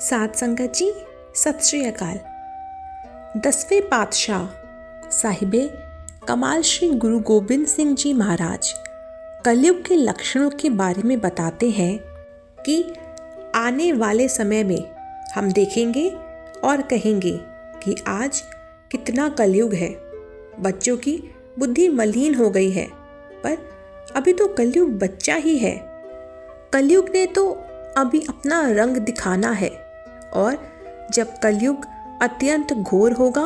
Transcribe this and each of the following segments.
साध संगत जी, सत श्री अकाल। 10वें पातशाह साहिबे कमाल श्री गुरु गोबिंद सिंह जी महाराज कलयुग के लक्षणों के बारे में बताते हैं कि आने वाले समय में हम देखेंगे और कहेंगे कि आज कितना कलयुग है। बच्चों की बुद्धि मलिन हो गई है, पर अभी तो कलयुग बच्चा ही है। कलयुग ने तो अभी अपना रंग दिखाना है, और जब कलयुग अत्यंत घोर होगा,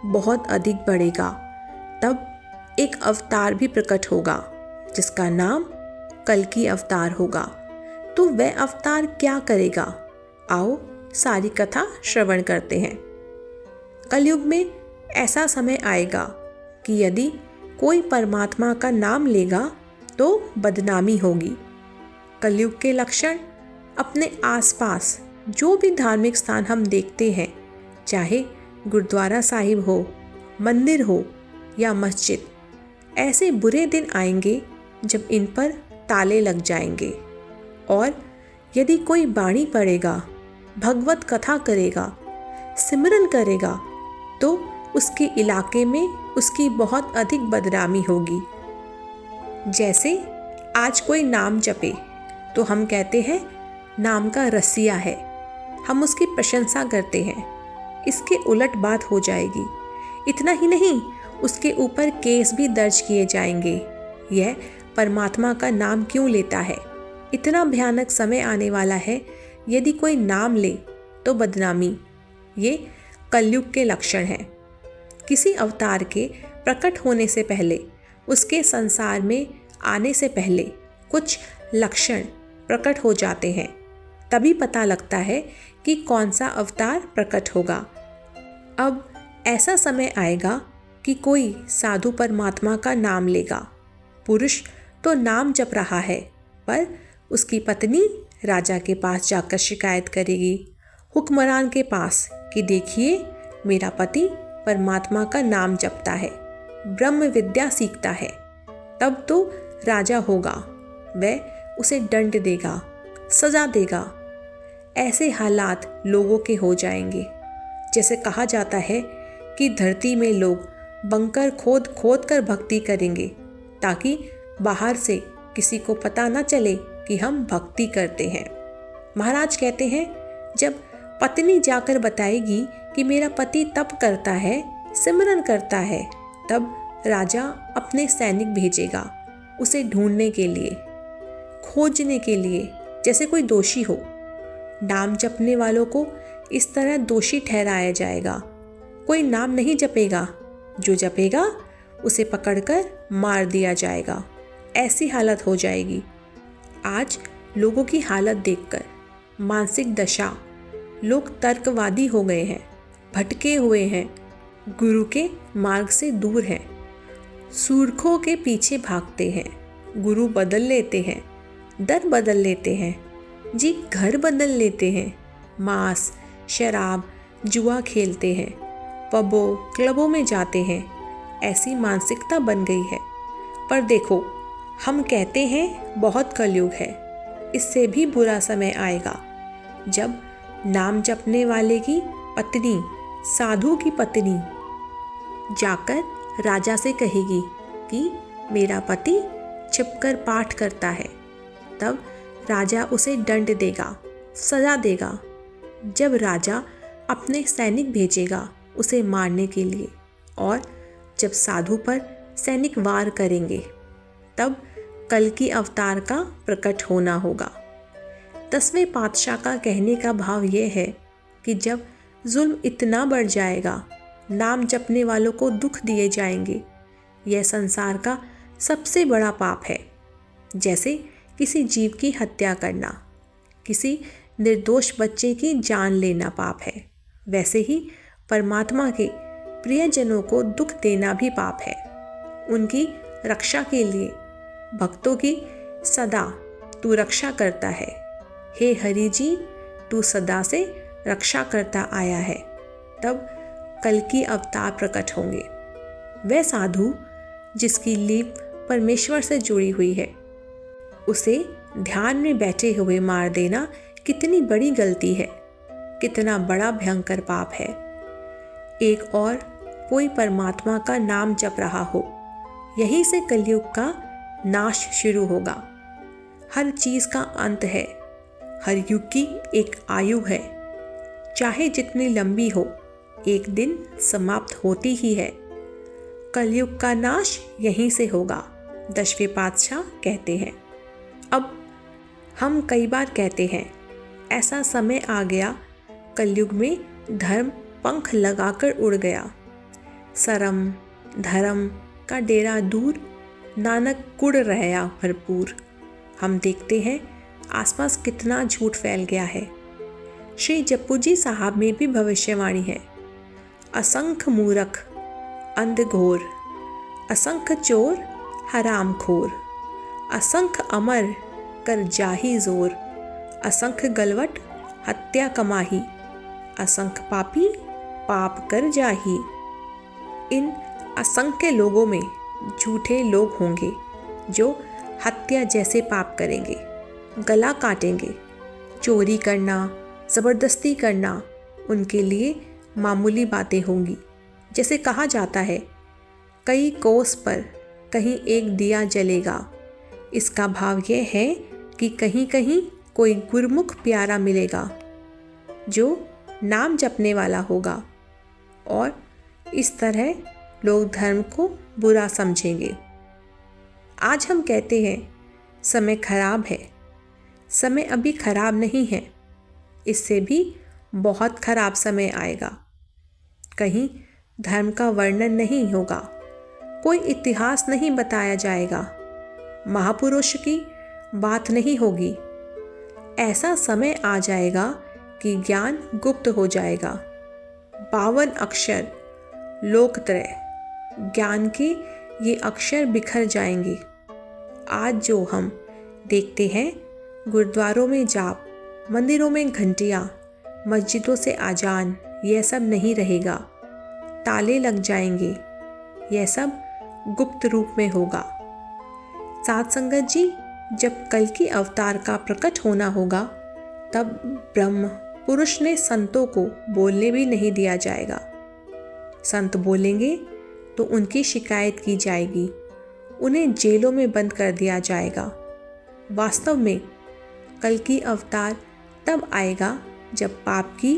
बहुत अधिक बढ़ेगा, तब एक अवतार भी प्रकट होगा जिसका नाम कल्कि अवतार होगा। तो वह अवतार क्या करेगा? आओ सारी कथा श्रवण करते हैं। कलयुग में ऐसा समय आएगा कि यदि कोई परमात्मा का नाम लेगा तो बदनामी होगी। कलयुग के लक्षण अपने आसपास जो भी धार्मिक स्थान हम देखते हैं, चाहे गुरुद्वारा साहिब हो, मंदिर हो या मस्जिद, ऐसे बुरे दिन आएंगे जब इन पर ताले लग जाएंगे। और यदि कोई बाणी पढ़ेगा, भगवत कथा करेगा, सिमरन करेगा, तो उसके इलाके में उसकी बहुत अधिक बदनामी होगी। जैसे आज कोई नाम जपे तो हम कहते हैं नाम का रसिया है, हम उसकी प्रशंसा करते हैं। इसके उलट बात हो जाएगी। इतना ही नहीं, उसके ऊपर केस भी दर्ज किए जाएंगे। यह परमात्मा का नाम क्यों लेता है? इतना भयानक समय आने वाला है, यदि कोई नाम ले तो बदनामी। ये कलयुग के लक्षण हैं। किसी अवतार के प्रकट होने से पहले, उसके संसार में आने से पहले कुछ लक्षण प्रकट हो जाते हैं। तभी पता लगता है कि कौन सा अवतार प्रकट होगा। अब ऐसा समय आएगा कि कोई साधु परमात्मा का नाम लेगा। पुरुष तो नाम जप रहा है, पर उसकी पत्नी राजा के पास जाकर शिकायत करेगी, हुक्मरान के पास, कि देखिए मेरा पति परमात्मा का नाम जपता है, ब्रह्म विद्या सीखता है। तब तो राजा होगा, वह उसे दंड देगा, सजा देगा। ऐसे हालात लोगों के हो जाएंगे। जैसे कहा जाता है कि धरती में लोग बंकर खोद खोद कर भक्ति करेंगे, ताकि बाहर से किसी को पता न चले कि हम भक्ति करते हैं। महाराज कहते हैं, जब पत्नी जाकर बताएगी कि मेरा पति तप करता है, सिमरन करता है, तब राजा अपने सैनिक भेजेगा उसे ढूंढने के लिए, खोजने के लिए, जैसे कोई दोषी हो। नाम जपने वालों को इस तरह दोषी ठहराया जाएगा। कोई नाम नहीं जपेगा, जो जपेगा उसे पकड़कर मार दिया जाएगा। ऐसी हालत हो जाएगी। आज लोगों की हालत देखकर, मानसिक दशा, लोग तर्कवादी हो गए हैं, भटके हुए हैं, गुरु के मार्ग से दूर हैं, सूर्खों के पीछे भागते हैं, गुरु बदल लेते हैं, दर बदल लेते हैं, जी घर बदल लेते हैं, मांस, शराब, जुआ खेलते हैं, पबों, क्लबों में जाते हैं। ऐसी मानसिकता बन गई है। पर देखो, हम कहते हैं बहुत कलयुग है। इससे भी बुरा समय आएगा, जब नाम जपने वाले की पत्नी, साधु की पत्नी, जाकर राजा से कहेगी कि मेरा पति छिपकर पाठ करता है। तब राजा उसे दंड देगा, सजा देगा। जब राजा अपने सैनिक भेजेगा उसे मारने के लिए, और जब साधु पर सैनिक वार करेंगे, तब कल्कि अवतार का प्रकट होना होगा। 10वें पातशाह का कहने का भाव यह है कि जब जुल्म इतना बढ़ जाएगा, नाम जपने वालों को दुख दिए जाएंगे। यह संसार का सबसे बड़ा पाप है। जैसे किसी जीव की हत्या करना, किसी निर्दोष बच्चे की जान लेना पाप है, वैसे ही परमात्मा के प्रियजनों को दुख देना भी पाप है। उनकी रक्षा के लिए भक्तों की सदा तू रक्षा करता है। हे हरि जी, तू सदा से रक्षा करता आया है। तब कल्कि अवतार प्रकट होंगे। वह साधु जिसकी लीप परमेश्वर से जुड़ी हुई है, उसे ध्यान में बैठे हुए मार देना कितनी बड़ी गलती है। कितना बड़ा भयंकर पाप है। एक और कोई परमात्मा का नाम जप रहा हो, यहीं से कलयुग का नाश शुरू होगा। हर चीज़ का अंत है, हर युग की एक आयु है, चाहे जितनी लंबी हो, एक दिन समाप्त होती ही है। कलयुग का नाश यहीं से होगा, 10वें पातशाह कहते हैं। अब हम कई बार कहते हैं, ऐसा समय आ गया कलयुग में धर्म पंख लगाकर उड़ गया। सरम धर्म का डेरा दूर, नानक कुड़ रहया भरपूर। हम देखते हैं आसपास कितना झूठ फैल गया है। श्री जप्पू जी साहब में भी भविष्यवाणी है। असंख्य मूर्ख अंधघोर, असंख्य चोर हरामखोर, असंख्य अमर कर जाही जोर, असंख्य गलवट हत्या कमाही, असंख्य पापी पाप कर जाही। इन असंख्य लोगों में झूठे लोग होंगे जो हत्या जैसे पाप करेंगे, गला काटेंगे। चोरी करना, ज़बरदस्ती करना उनके लिए मामूली बातें होंगी। जैसे कहा जाता है, कई कोस पर कहीं एक दिया जलेगा। इसका भाव यह है कि कहीं कहीं कोई गुरमुख प्यारा मिलेगा जो नाम जपने वाला होगा, और इस तरह लोग धर्म को बुरा समझेंगे। आज हम कहते हैं समय खराब है। समय अभी खराब नहीं है, इससे भी बहुत खराब समय आएगा। कहीं धर्म का वर्णन नहीं होगा, कोई इतिहास नहीं बताया जाएगा, महापुरुष की बात नहीं होगी। ऐसा समय आ जाएगा कि ज्ञान गुप्त हो जाएगा। 52 अक्षर लोकत्रय ज्ञान के ये अक्षर बिखर जाएंगे। आज जो हम देखते हैं, गुरुद्वारों में जाप, मंदिरों में घंटियाँ, मस्जिदों से आजान, यह सब नहीं रहेगा। ताले लग जाएंगे, यह सब गुप्त रूप में होगा। साध संगत जी, जब कल की अवतार का प्रकट होना होगा, तब ब्रह्म पुरुष ने संतों को बोलने भी नहीं दिया जाएगा। संत बोलेंगे तो उनकी शिकायत की जाएगी, उन्हें जेलों में बंद कर दिया जाएगा। वास्तव में कल की अवतार तब आएगा जब पाप की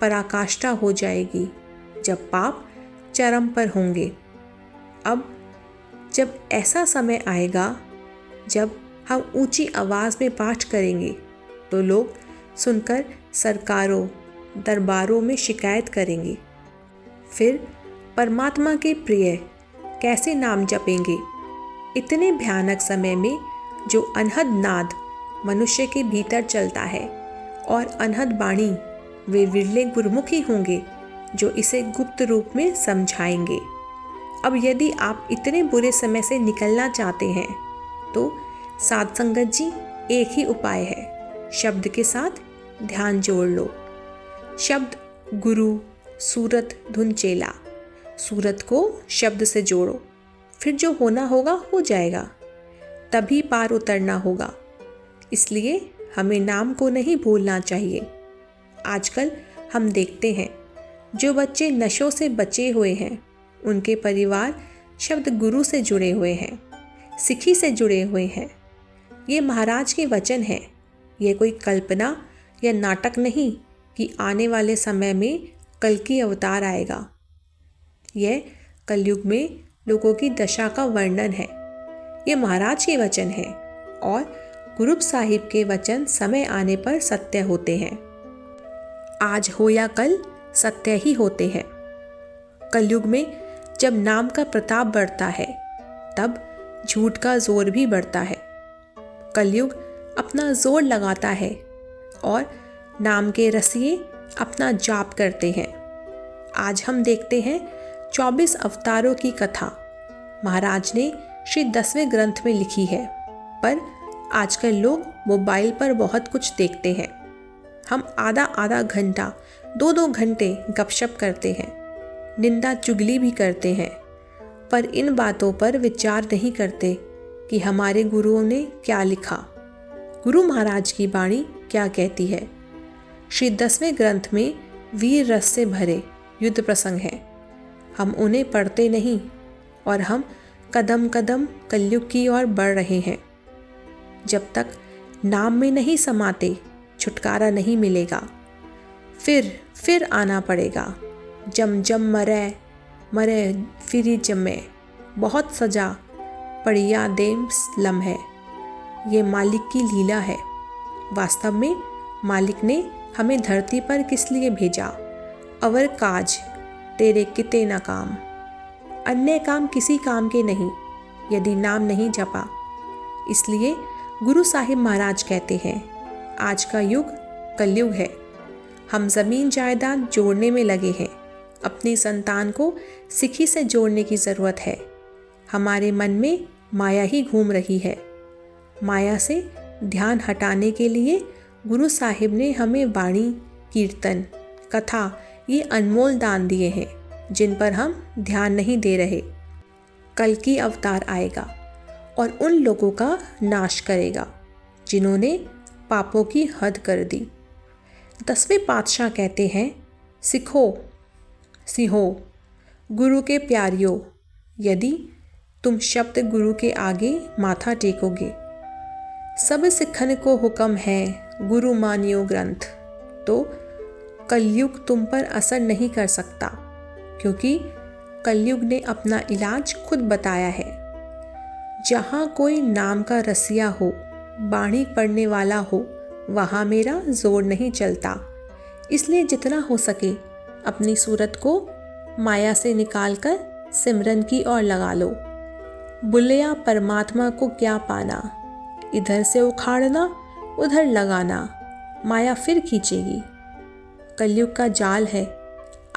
पराकाष्ठा हो जाएगी, जब पाप चरम पर होंगे। अब जब ऐसा समय आएगा जब हम ऊंची आवाज़ में पाठ करेंगे तो लोग सुनकर सरकारों दरबारों में शिकायत करेंगे। फिर परमात्मा के प्रिय कैसे नाम जपेंगे? इतने भयानक समय में जो अनहद नाद मनुष्य के भीतर चलता है और अनहद बाणी, वे विरले गुरमुखी होंगे जो इसे गुप्त रूप में समझाएंगे। अब यदि आप इतने बुरे समय से निकलना चाहते हैं तो साध संगत जी, एक ही उपाय है, शब्द के साथ ध्यान जोड़ लो। शब्द गुरु, सूरत धुन चेला। सूरत को शब्द से जोड़ो, फिर जो होना होगा हो जाएगा, तभी पार उतरना होगा। इसलिए हमें नाम को नहीं भूलना चाहिए। आजकल हम देखते हैं जो बच्चे नशों से बचे हुए हैं, उनके परिवार शब्द गुरु से जुड़े हुए हैं, सिखी से जुड़े हुए हैं। ये महाराज के वचन हैं, यह कोई कल्पना या नाटक नहीं कि आने वाले समय में कल की अवतार आएगा। यह कलयुग में लोगों की दशा का वर्णन है। ये महाराज के वचन हैं और गुरु साहिब के वचन समय आने पर सत्य होते हैं। आज हो या कल सत्य ही होते हैं। कलयुग में जब नाम का प्रताप बढ़ता है, तब झूठ का जोर भी बढ़ता है। कलयुग अपना जोर लगाता है और नाम के रसिए अपना जाप करते हैं। आज हम देखते हैं 24 अवतारों की कथा महाराज ने श्री 10वें ग्रंथ में लिखी है, पर आजकल लोग मोबाइल पर बहुत कुछ देखते हैं। हम आधा आधा घंटा, 2-2 घंटे गपशप करते हैं, निंदा चुगली भी करते हैं, पर इन बातों पर विचार नहीं करते कि हमारे गुरुओं ने क्या लिखा, गुरु महाराज की वाणी क्या कहती है। श्री 10वें ग्रंथ में वीर रस से भरे युद्ध प्रसंग हैं। हम उन्हें पढ़ते नहीं और हम कदम कदम कलयुग की ओर बढ़ रहे हैं। जब तक नाम में नहीं समाते छुटकारा नहीं मिलेगा। फिर आना पड़ेगा। जम जम मरे मरे फिरी जमे, बहुत सजा पड़िया देम लम्हे। ये मालिक की लीला है। वास्तव में मालिक ने हमें धरती पर किस लिए भेजा? अवर काज तेरे किते न काम, अन्य काम किसी काम के नहीं यदि नाम नहीं जपा। इसलिए गुरु साहिब महाराज कहते हैं, आज का युग कलयुग है। हम ज़मीन जायदाद जोड़ने में लगे हैं। अपनी संतान को सिखी से जोड़ने की ज़रूरत है। हमारे मन में माया ही घूम रही है। माया से ध्यान हटाने के लिए गुरु साहिब ने हमें वाणी, कीर्तन, कथा ये अनमोल दान दिए हैं, जिन पर हम ध्यान नहीं दे रहे। कल की अवतार आएगा और उन लोगों का नाश करेगा जिन्होंने पापों की हद कर दी। 10वें पातशाह कहते हैं, सिखो सिहो गुरु के प्यारियो, यदि तुम शब्द गुरु के आगे माथा टेकोगे। सब सिखन को हुक्म है गुरु मानियो ग्रंथ, तो कलयुग तुम पर असर नहीं कर सकता, क्योंकि कलयुग ने अपना इलाज खुद बताया है। जहाँ कोई नाम का रसिया हो, बाणी पढ़ने वाला हो, वहाँ मेरा जोर नहीं चलता। इसलिए जितना हो सके अपनी सूरत को माया से निकालकर सिमरन की ओर लगा लो। बुलिया परमात्मा को क्या पाना, इधर से उखाड़ना उधर लगाना, माया फिर खींचेगी। कलयुग का जाल है।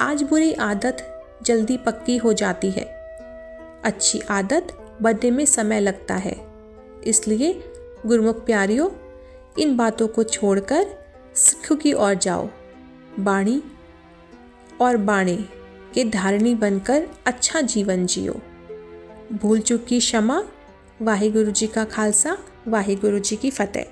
आज बुरी आदत जल्दी पक्की हो जाती है, अच्छी आदत बनने में समय लगता है। इसलिए गुरुमुख प्यारियों, इन बातों को छोड़कर सिख की ओर जाओ। बाणी और बाणे के धारणी बनकर अच्छा जीवन जियो। भूल चूक की क्षमा। वाहिगुरु जी का खालसा, वाहिगुरु जी की फतेह।